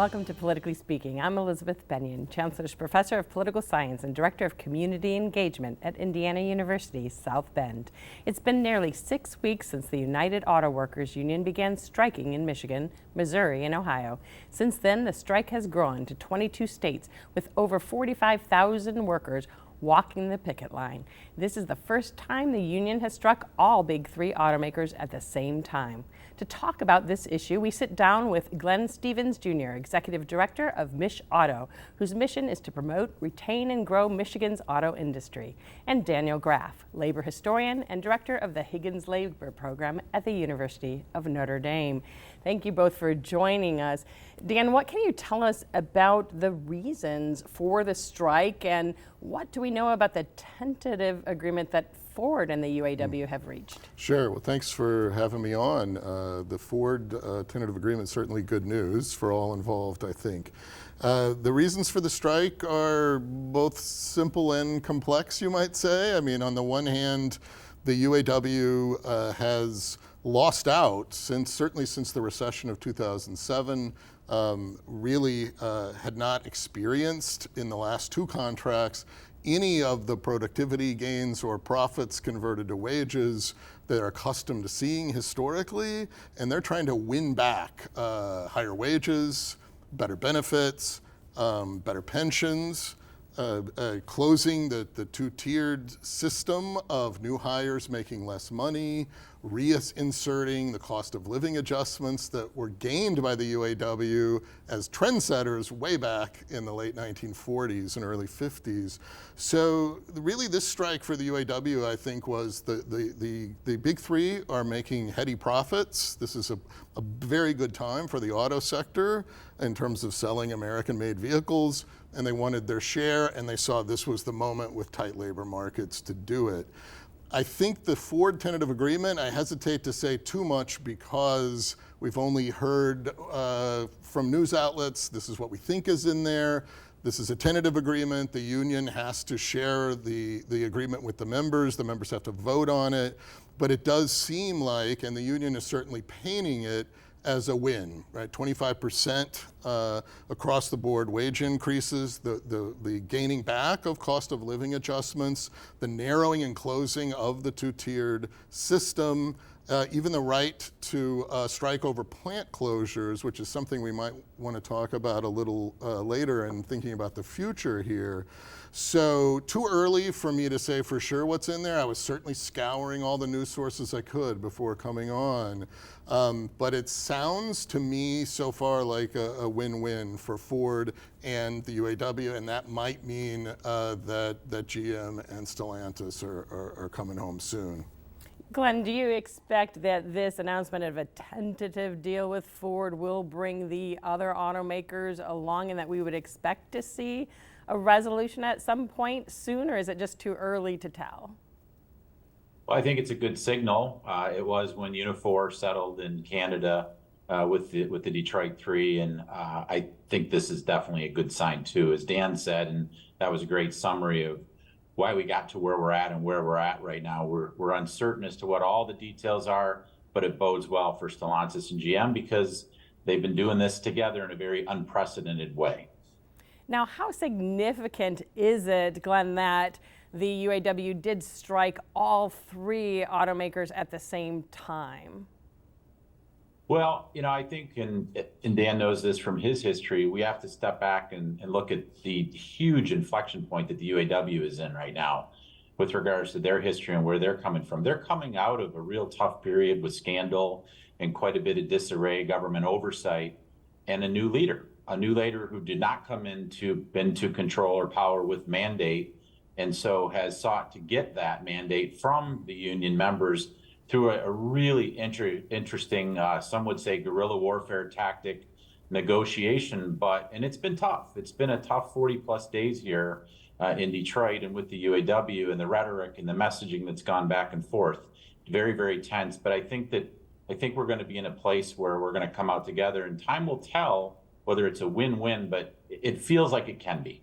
Welcome to Politically Speaking. I'm Elizabeth Bennion, Chancellor's Professor of Political Science and Director of Community Engagement at Indiana University, South Bend. It's been nearly 6 weeks since the United Auto Workers Union began striking in Michigan, Missouri, and Ohio. Since then, the strike has grown to 22 states with over 45,000 workers walking the picket line. This is the first time the union has struck all big three automakers at the same time. To talk about this issue, we sit down with Glenn Stevens Jr., Executive Director of Mich Auto, whose mission is to promote, retain, and grow Michigan's auto industry, and Daniel Graff, labor historian and director of the Higgins Labor Program at the University of Notre Dame. Thank you both for joining us. Dan, what can you tell us about the reasons for the strike, and what do we know about the tentative agreement that Ford and the UAW have reached? Sure. Well, thanks for having me on. The Ford tentative agreement is certainly good news for all involved, I think. The reasons for the strike are both simple and complex, you might say. I mean, on the one hand, the UAW has lost out certainly since the recession of 2007, really had not experienced in the last two contracts any of the productivity gains or profits converted to wages that are accustomed to seeing historically, and they're trying to win back higher wages, better benefits, better pensions, closing the two-tiered system of new hires making less money, reinserting the cost of living adjustments that were gained by the UAW as trendsetters way back in the late 1940s and early 50s. So really this strike for the UAW, I think, was the big three are making heady profits. This is a very good time for the auto sector in terms of selling American-made vehicles, and they wanted their share, and they saw this was the moment with tight labor markets to do it. I think the Ford tentative agreement, I hesitate to say too much because we've only heard from news outlets, this is what we think is in there. This is a tentative agreement. The union has to share the agreement with the members. The members have to vote on it. But it does seem like, and the union is certainly painting it as a win, right? 25% across the board wage increases, the gaining back of cost of living adjustments, the narrowing and closing of the two-tiered system, even the right to strike over plant closures, which is something we might want to talk about a little later in thinking about the future here. So too early for me to say for sure what's in there. I was certainly scouring all the news sources I could before coming on. But it sounds to me so far like a win-win for Ford and the UAW, and that might mean that GM and Stellantis are coming home soon. Glenn, do you expect that this announcement of a tentative deal with Ford will bring the other automakers along and that we would expect to see a resolution at some point soon, or is it just too early to tell? Well, I think it's a good signal. It was when Unifor settled in Canada with the Detroit Three, and I think this is definitely a good sign too, as Dan said, and that was a great summary of why we got to where we're at and where we're at right now. We're uncertain as to what all the details are, but it bodes well for Stellantis and GM because they've been doing this together in a very unprecedented way. Now, how significant is it, Glenn, that the UAW did strike all three automakers at the same time? Well, you know, I think, and Dan knows this from his history, we have to step back and look at the huge inflection point that the UAW is in right now with regards to their history and where they're coming from. They're coming out of a real tough period with scandal and quite a bit of disarray, government oversight, and a new leader who did not come into control or power with mandate, and so has sought to get that mandate from the union members through a really interesting, some would say guerrilla warfare tactic negotiation, and it's been tough. It's been a tough 40 plus days here in Detroit and with the UAW and the rhetoric and the messaging that's gone back and forth. Very, very tense, but I think we're going to be in a place where we're going to come out together, and time will tell whether it's a win-win, but it feels like it can be.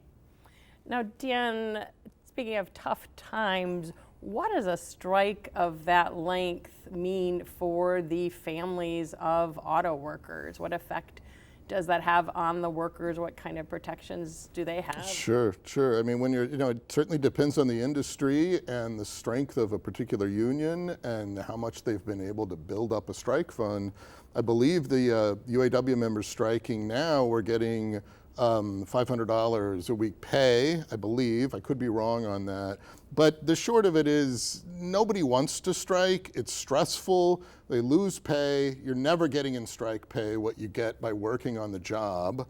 Now, Dan, speaking of tough times, what does a strike of that length mean for the families of auto workers? What effect does that have on the workers? What kind of protections do they have? Sure. I mean, when it certainly depends on the industry and the strength of a particular union and how much they've been able to build up a strike fund. I believe the UAW members striking now were getting $500 a week pay, I believe. I could be wrong on that. But the short of it is nobody wants to strike. It's stressful. They lose pay. You're never getting in strike pay what you get by working on the job.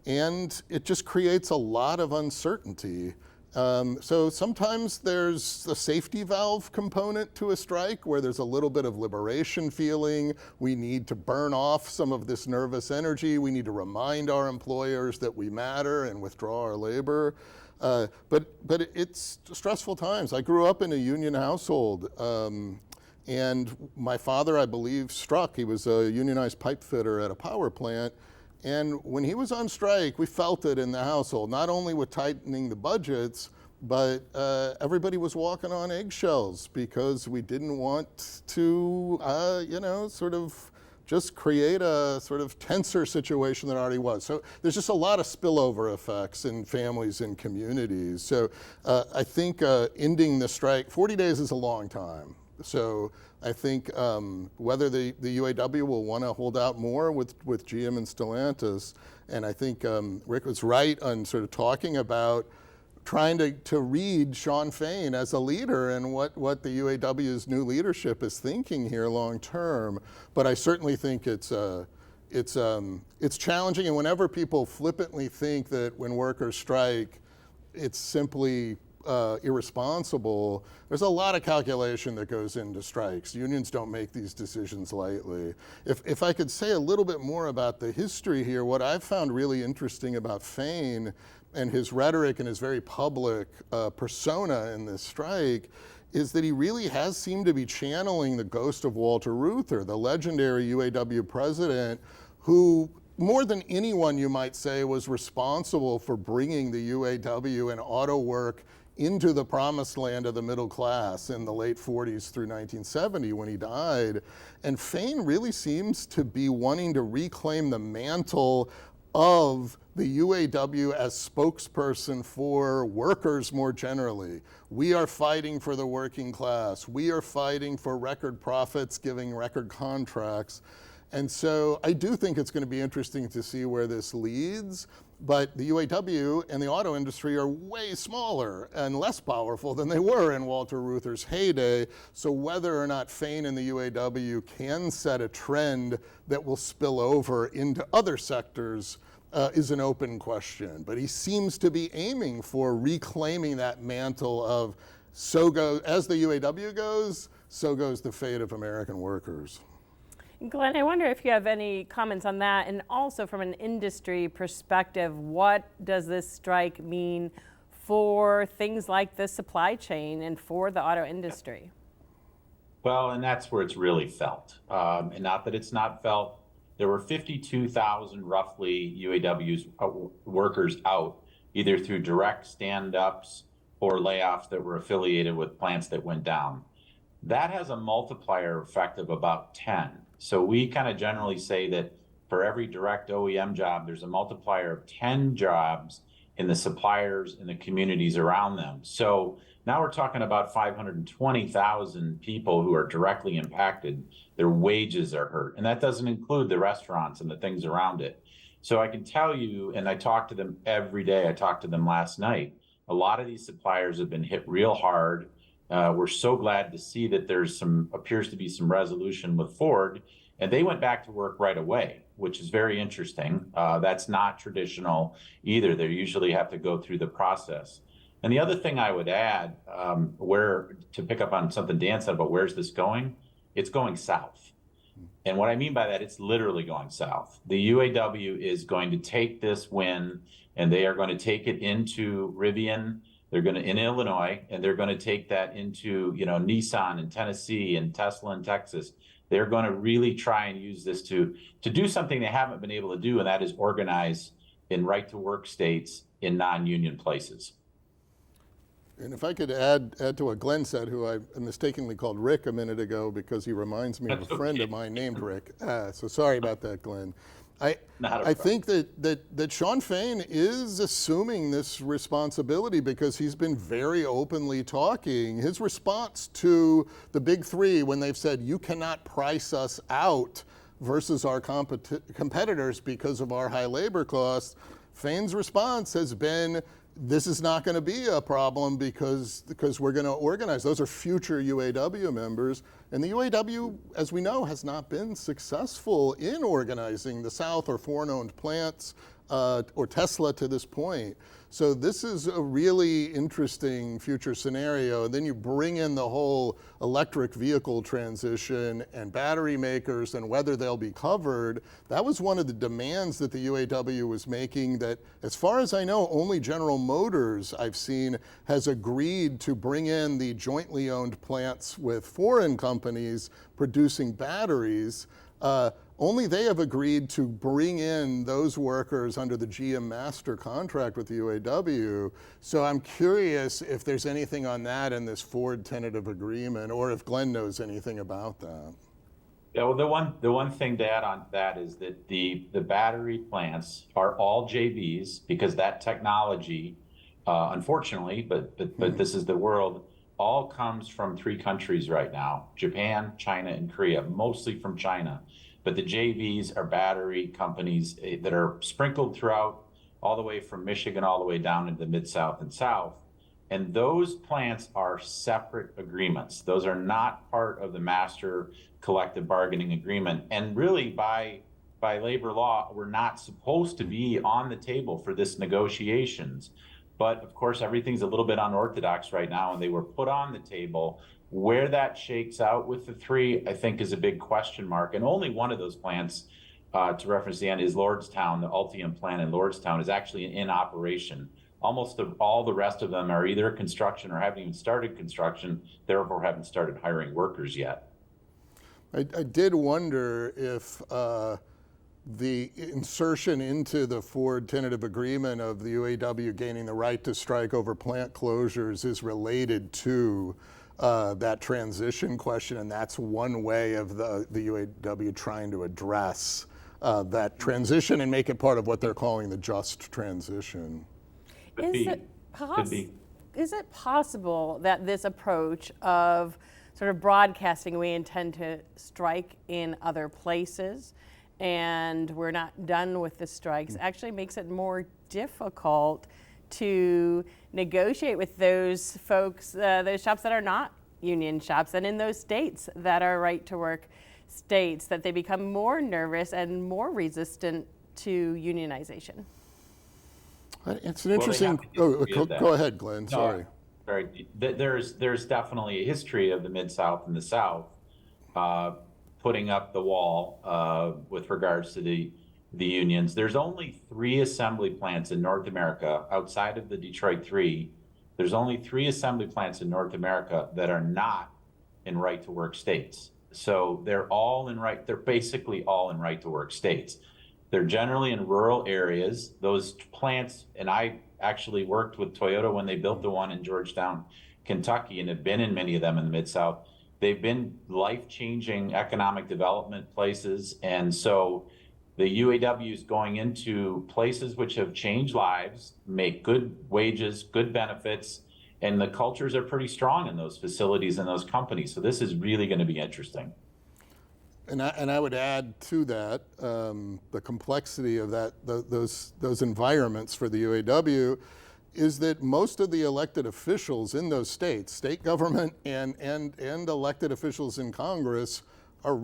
And it just creates a lot of uncertainty. So sometimes there's a safety valve component to a strike where there's a little bit of liberation feeling. We need to burn off some of this nervous energy. We need to remind our employers that we matter and withdraw our labor. But it's stressful times. I grew up in a union household. And my father, I believe, struck. He was a unionized pipe fitter at a power plant. And when he was on strike, we felt it in the household, not only with tightening the budgets, but everybody was walking on eggshells because we didn't want to, sort of just create a sort of tenser situation than already was. So there's just a lot of spillover effects in families and communities. So I think ending the strike, 40 days is a long time. So I think whether the UAW will want to hold out more with GM and Stellantis, and I think Rick was right on sort of talking about trying to read Shawn Fain as a leader and what the UAW's new leadership is thinking here long term. But I certainly think it's challenging, and whenever people flippantly think that when workers strike, it's simply irresponsible, there's a lot of calculation that goes into strikes. Unions don't make these decisions lightly. If I could say a little bit more about the history here, what I've found really interesting about Fain and his rhetoric and his very public persona in this strike is that he really has seemed to be channeling the ghost of Walter Reuther, the legendary UAW president, who more than anyone, you might say, was responsible for bringing the UAW and auto work into the promised land of the middle class in the late 40s through 1970 when he died. And Fain really seems to be wanting to reclaim the mantle of the UAW as spokesperson for workers more generally. We are fighting for the working class. We are fighting for record profits, giving record contracts. And so I do think it's going to be interesting to see where this leads, but the UAW and the auto industry are way smaller and less powerful than they were in Walter Reuther's heyday. So whether or not Fain and the UAW can set a trend that will spill over into other sectors is an open question. But he seems to be aiming for reclaiming that mantle of as the UAW goes, so goes the fate of American workers. Glenn, I wonder if you have any comments on that, and also from an industry perspective, what does this strike mean for things like the supply chain and for the auto industry? Well, and that's where it's really felt. And not that it's not felt. There were 52,000 roughly UAW's workers out, either through direct stand-ups or layoffs that were affiliated with plants that went down. That has a multiplier effect of about 10. So we kind of generally say that for every direct OEM job, there's a multiplier of 10 jobs in the suppliers and the communities around them. So now we're talking about 520,000 people who are directly impacted. Their wages are hurt. And that doesn't include the restaurants and the things around it. So I can tell you, and I talk to them every day, I talked to them last night, a lot of these suppliers have been hit real hard. We're so glad to see that appears to be some resolution with Ford, and they went back to work right away, which is very interesting. That's not traditional either. They usually have to go through the process. And the other thing I would add, to pick up on something Dan said about where's this going, it's going south. And what I mean by that, it's literally going south. The UAW is going to take this win, and they are going to take it into Rivian. They're going to in Illinois, and they're going to take that into Nissan in Tennessee and Tesla in Texas. They're going to really try and use this to do something they haven't been able to do, and that is organize in right-to-work states in non-union places. And if I could add to what Glenn said, who I mistakenly called Rick a minute ago because he reminds me of a friend of mine named Rick. So sorry about that, Glenn. I think that Shawn Fain is assuming this responsibility because he's been very openly talking. His response to the big three when they've said, you cannot price us out versus our competitors because of our high labor costs, Fain's response has been, this is not going to be a problem because we're going to organize. Those are future UAW members. And the UAW, as we know, has not been successful in organizing the South or foreign-owned plants or Tesla to this point. So this is a really interesting future scenario. And then you bring in the whole electric vehicle transition and battery makers and whether they'll be covered. That was one of the demands that the UAW was making that, as far as I know, only General Motors I've seen has agreed to bring in the jointly owned plants with foreign companies producing batteries. Only they have agreed to bring in those workers under the GM master contract with the UAW. So I'm curious if there's anything on that in this Ford tentative agreement, or if Glenn knows anything about that. Yeah, well, the one thing to add on to that is that the battery plants are all JVs because that technology, unfortunately, but this is the world, all comes from three countries right now: Japan, China, and Korea, mostly from China. But the JVs are battery companies that are sprinkled throughout, all the way from Michigan all the way down into the Mid-South and South. And those plants are separate agreements. Those are not part of the master collective bargaining agreement. And really, by labor law, we're not supposed to be on the table for this negotiations. But of course, everything's a little bit unorthodox right now, and they were put on the table. Where that shakes out with the three, I think, is a big question mark. And only one of those plants, to reference the end, is Lordstown. The Ultium plant in Lordstown is actually in operation. Almost all the rest of them are either construction or haven't even started construction, therefore haven't started hiring workers yet. I did wonder if the insertion into the Ford tentative agreement of the UAW gaining the right to strike over plant closures is related to that transition question, and that's one way of the UAW trying to address that transition and make it part of what they're calling the just transition. Is it possible that this approach of sort of broadcasting we intend to strike in other places and we're not done with the strikes actually makes it more difficult to negotiate with those folks, those shops that are not union shops, and in those states that are right to work states, that they become more nervous and more resistant to unionization? It's an interesting, go ahead, Glenn, sorry. Sorry, there's definitely a history of the Mid-South and the South putting up the wall with regards to the unions. There's only 3 assembly plants in North America outside of the Detroit 3. There's only 3 assembly plants in North America that are not in right-to-work states. So they're basically all in right-to-work states. They're generally in rural areas. Those plants, and I actually worked with Toyota when they built the one in Georgetown, Kentucky, and have been in many of them in the Mid-South. They've been life-changing economic development places, and so the UAW is going into places which have changed lives, make good wages, good benefits, and the cultures are pretty strong in those facilities and those companies. So this is really going to be interesting. And I would add to that the complexity of those environments for the UAW is that most of the elected officials in those states, state government and elected officials in Congress, are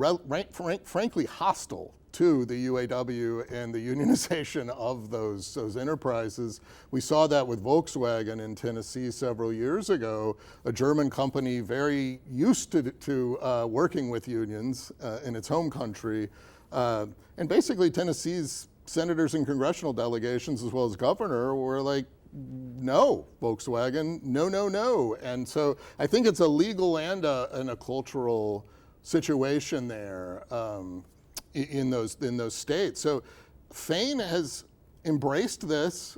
frankly hostile to the UAW and the unionization of those enterprises. We saw that with Volkswagen in Tennessee several years ago, a German company very used to working with unions in its home country. And basically Tennessee's senators and congressional delegations, as well as governor, were like, no, Volkswagen, no, no, no. And so I think it's a legal and a cultural situation there. In those states. So Fain has embraced this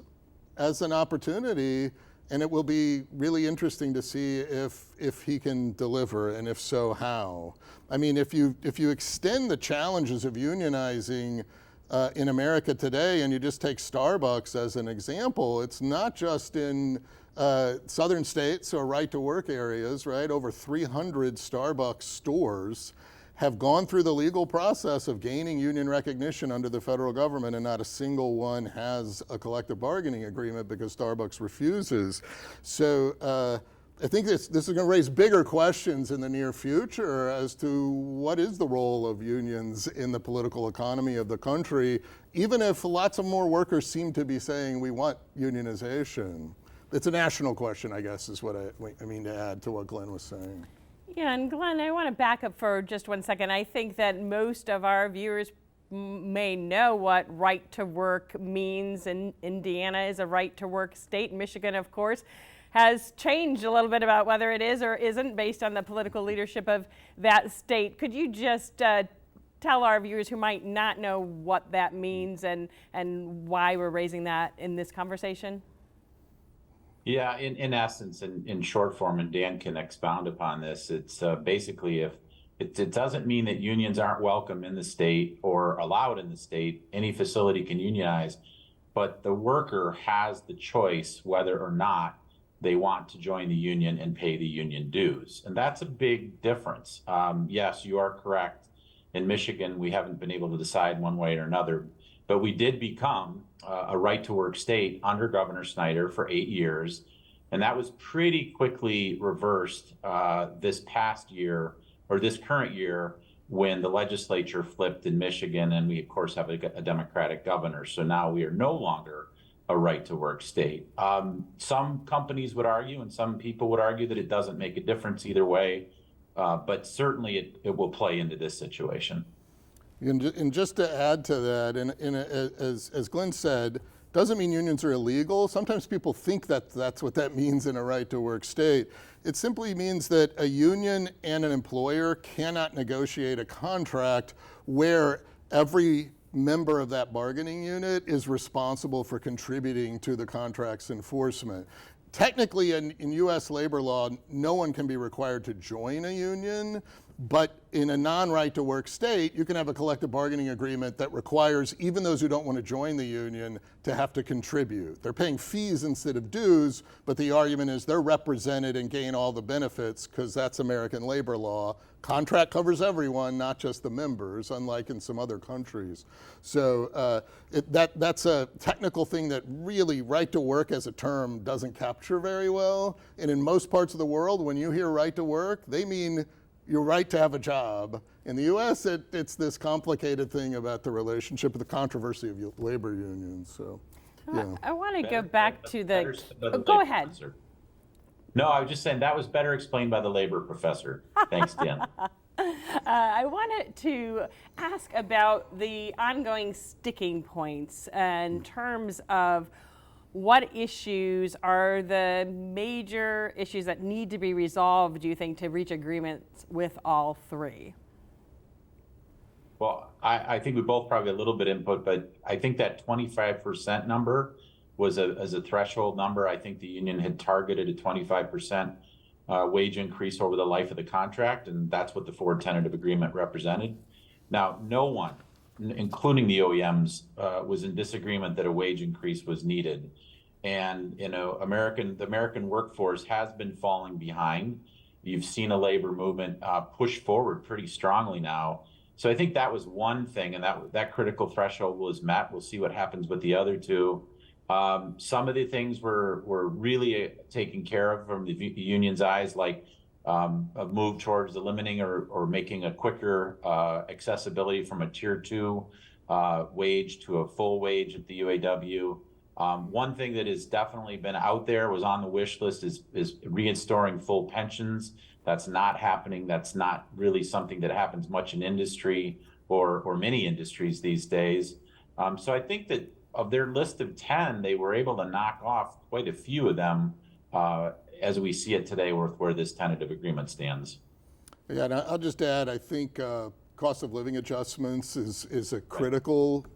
as an opportunity, and it will be really interesting to see if he can deliver, and if so, how. I mean, if you extend the challenges of unionizing in America today, and you just take Starbucks as an example, it's not just in southern states or right-to-work areas, right? Over 300 Starbucks stores have gone through the legal process of gaining union recognition under the federal government, and not a single one has a collective bargaining agreement because Starbucks refuses. So I think this is going to raise bigger questions in the near future as to what is the role of unions in the political economy of the country, even if lots of more workers seem to be saying we want unionization. It's a national question, I guess, is what I mean to add to what Glenn was saying. Yeah, and Glenn, I want to back up for just one second. I think that most of our viewers may know what right to work means, and Indiana is a right to work state. Michigan, of course, has changed a little bit about whether it is or isn't based on the political leadership of that state. Could you just tell our viewers who might not know what that means and why we're raising that in this conversation? Yeah, in essence, in short form, and Dan can expound upon this, it's basically if it doesn't mean that unions aren't welcome in the state or allowed in the state. Any facility can unionize, but the worker has the choice whether or not they want to join the union and pay the union dues. And that's a big difference. Yes, you are correct. In Michigan, we haven't been able to decide one way or another, but we did become a right to work state under Governor Snyder for 8 years. And that was pretty quickly reversed this past year, or this current year, when the legislature flipped in Michigan, and we of course have a Democratic governor. So now we are no longer a right to work state. Some companies would argue, and some people would argue, that it doesn't make a difference either way, but certainly it will play into this situation. And just to add to that, as Glenn said, doesn't mean unions are illegal. Sometimes people think that that's what that means in a right to work state. It simply means that a union and an employer cannot negotiate a contract where every member of that bargaining unit is responsible for contributing to the contract's enforcement. Technically, in U.S. labor law, no one can be required to join a union, but in a non-right to work state, you can have a collective bargaining agreement that requires even those who don't want to join the union to have to contribute. They're paying fees instead of dues, but the argument is they're represented and gain all the benefits because that's American labor law. Contract covers everyone, not just the members, unlike in some other countries. So that's a technical thing that really right to work as a term doesn't capture very well. And in most parts of the world, when you hear right to work, they mean your right to have a job. In the U.S., it's this complicated thing about the relationship, the controversy of labor unions. So, yeah. I want to go back to the. Go ahead. Professor. No, I was just saying that was better explained by the labor professor. Thanks, Dan. I wanted to ask about the ongoing sticking points in terms of what issues are the major issues that need to be resolved, do you think, to reach agreements with all three? Well, I think we both probably a little bit input, but I think that 25% number was as a threshold number. I think the union had targeted a 25% wage increase over the life of the contract, and that's what the Ford tentative agreement represented. Now, no one, including the OEMs, was in disagreement that a wage increase was needed. And the American workforce has been falling behind. You've seen a labor movement push forward pretty strongly now. So I think that was one thing, and that critical threshold was met. We'll see what happens with the other two. Some of the things were really taken care of from the union's eyes, like a move towards eliminating or making a quicker accessibility from a tier 2 wage to a full wage at the UAW. One thing that has definitely been out there, was on the wish list, is restoring full pensions. That's not happening. That's not really something that happens much in industry or many industries these days. So I think that of their list of 10, they were able to knock off quite a few of them as we see it today with where this tentative agreement stands. Yeah, and I'll just add, I think cost of living adjustments is a critical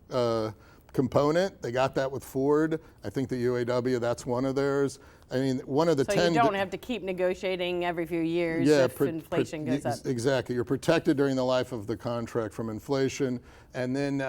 component. They got that with Ford. I think the UAW, that's one of theirs. I mean, one of the 10... So you don't have to keep negotiating every few years if inflation goes up. Exactly. You're protected during the life of the contract from inflation. And then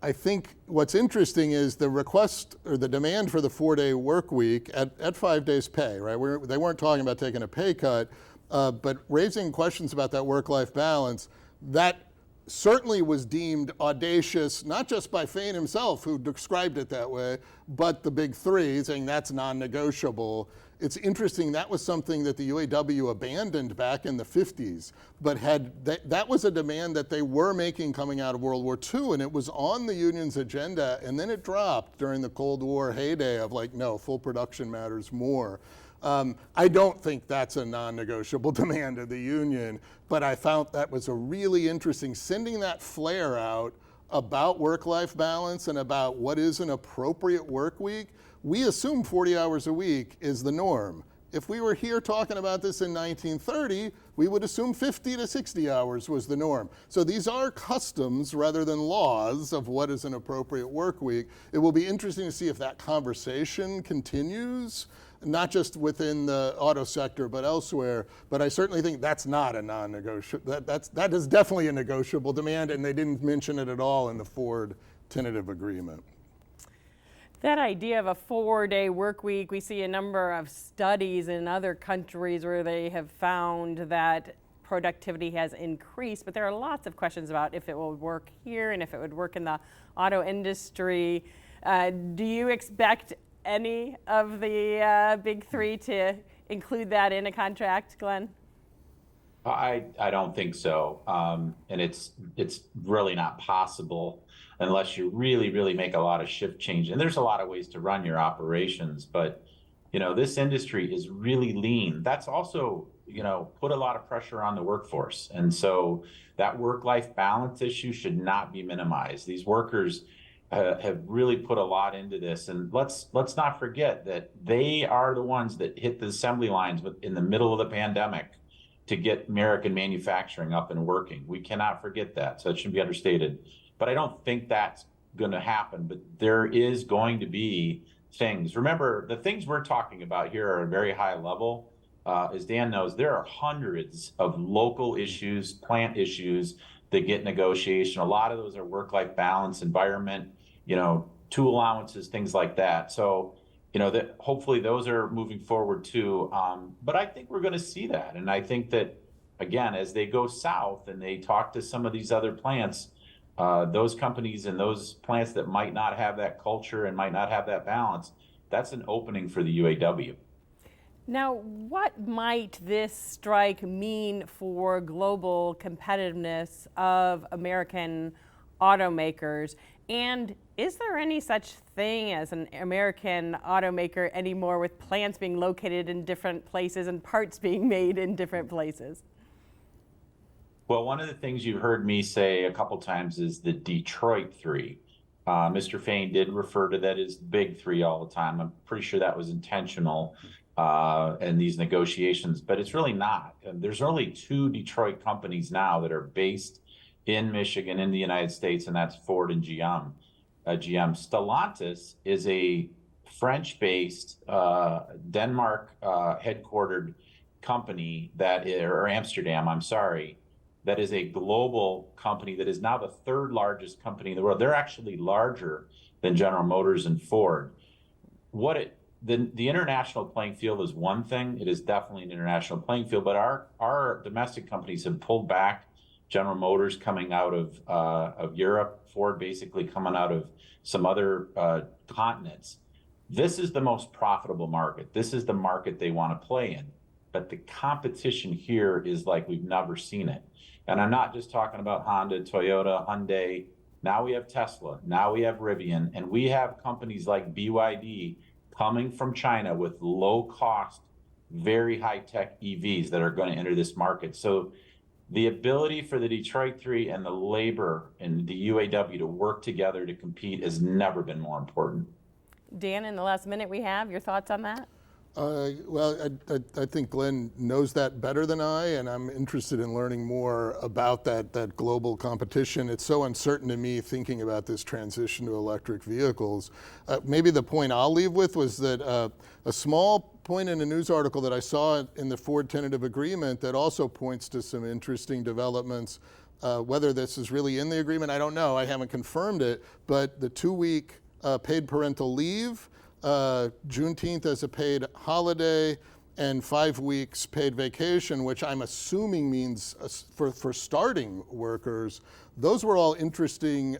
I think what's interesting is the request or the demand for the 4-day work week at 5 days pay, right? They weren't talking about taking a pay cut, but raising questions about that work-life balance, that certainly was deemed audacious, not just by Fain himself, who described it that way, but the big three, saying that's non-negotiable. It's interesting, that was something that the UAW abandoned back in the 50s, but that was a demand that they were making coming out of World War II, and it was on the union's agenda, and then it dropped during the Cold War heyday of like, no, full production matters more. I don't think that's a non-negotiable demand of the union, but I found that was a really interesting, sending that flare out about work-life balance and about what is an appropriate work week. We assume 40 hours a week is the norm. If we were here talking about this in 1930, we would assume 50 to 60 hours was the norm. So these are customs rather than laws of what is an appropriate work week. It will be interesting to see if that conversation continues, not just within the auto sector, but elsewhere. But I certainly think that's not a non-negotiable, that is definitely a negotiable demand, and they didn't mention it at all in the Ford tentative agreement. That idea of a 4-day work week, we see a number of studies in other countries where they have found that productivity has increased, but there are lots of questions about if it will work here and if it would work in the auto industry. Do you expect any of the big three to include that in a contract, Glenn? I don't think so, and it's really not possible unless you really make a lot of shift change. And there's a lot of ways to run your operations, but this industry is really lean. That's also put a lot of pressure on the workforce, and so that work-life balance issue should not be minimized. These workers have really put a lot into this, and let's not forget that they are the ones that hit the assembly lines in the middle of the pandemic to get American manufacturing up and working. We cannot forget that, so it should be understated. But I don't think that's going to happen, but there is going to be things. Remember, the things we're talking about here are at a very high level. As Dan knows, there are hundreds of local issues, plant issues that get negotiation. A lot of those are work-life balance, environment, tool allowances, things like that. So, that hopefully those are moving forward too. But I think we're going to see that. And I think that, again, as they go south and they talk to some of these other plants, those companies and those plants that might not have that culture and might not have that balance, that's an opening for the UAW. Now, what might this strike mean for global competitiveness of American automakers? And is there any such thing as an American automaker anymore, with plants being located in different places and parts being made in different places? Well, one of the things you heard me say a couple times is the Detroit Three. Mr. Fain did refer to that as Big Three all the time. I'm pretty sure that was intentional in these negotiations, but it's really not. There's only 2 Detroit companies now that are based in Michigan, in the United States, and that's Ford and GM. Stellantis is a French-based, Denmark headquartered company or Amsterdam, I'm sorry, that is a global company that is now the 3rd largest company in the world. They're actually larger than General Motors and Ford. The international playing field is one thing. It is definitely an international playing field, but our domestic companies have pulled back. General Motors coming out of Europe, Ford basically coming out of some other continents. This is the most profitable market. This is the market they want to play in. But the competition here is like we've never seen it. And I'm not just talking about Honda, Toyota, Hyundai. Now we have Tesla. Now we have Rivian. And we have companies like BYD coming from China with low-cost, very high-tech EVs that are going to enter this market. So the ability for the Detroit Three and the labor and the UAW to work together to compete has never been more important. Dan, in the last minute we have, your thoughts on that? Well, I think Glenn knows that better than I, and I'm interested in learning more about that global competition. It's so uncertain to me thinking about this transition to electric vehicles. Maybe the point I'll leave with was that a small point in a news article that I saw in the Ford tentative agreement that also points to some interesting developments Whether this is really in the agreement, I don't know. I haven't confirmed it. But the 2-week paid parental leave, Juneteenth as a paid holiday, and 5 weeks paid vacation, which I'm assuming means for starting workers. Those were all interesting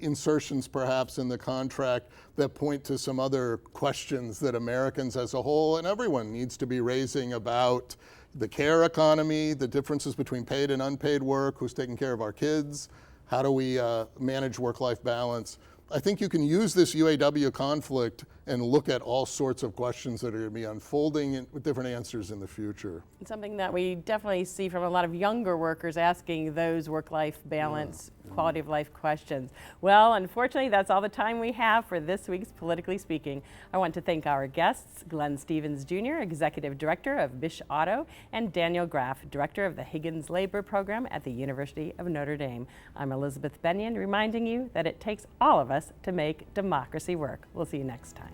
insertions perhaps in the contract that point to some other questions that Americans as a whole and everyone needs to be raising about the care economy, the differences between paid and unpaid work, who's taking care of our kids, how do we manage work-life balance. I think you can use this UAW conflict and look at all sorts of questions that are going to be unfolding with different answers in the future. It's something that we definitely see from a lot of younger workers asking those work-life balance, quality of life questions. Well, unfortunately, that's all the time we have for this week's Politically Speaking. I want to thank our guests, Glenn Stevens Jr., Executive Director of Bish Auto, and Daniel Graff, Director of the Higgins Labor Program at the University of Notre Dame. I'm Elizabeth Bennion, reminding you that it takes all of us to make democracy work. We'll see you next time.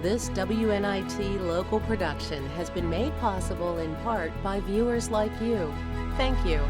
This WNIT local production has been made possible in part by viewers like you. Thank you.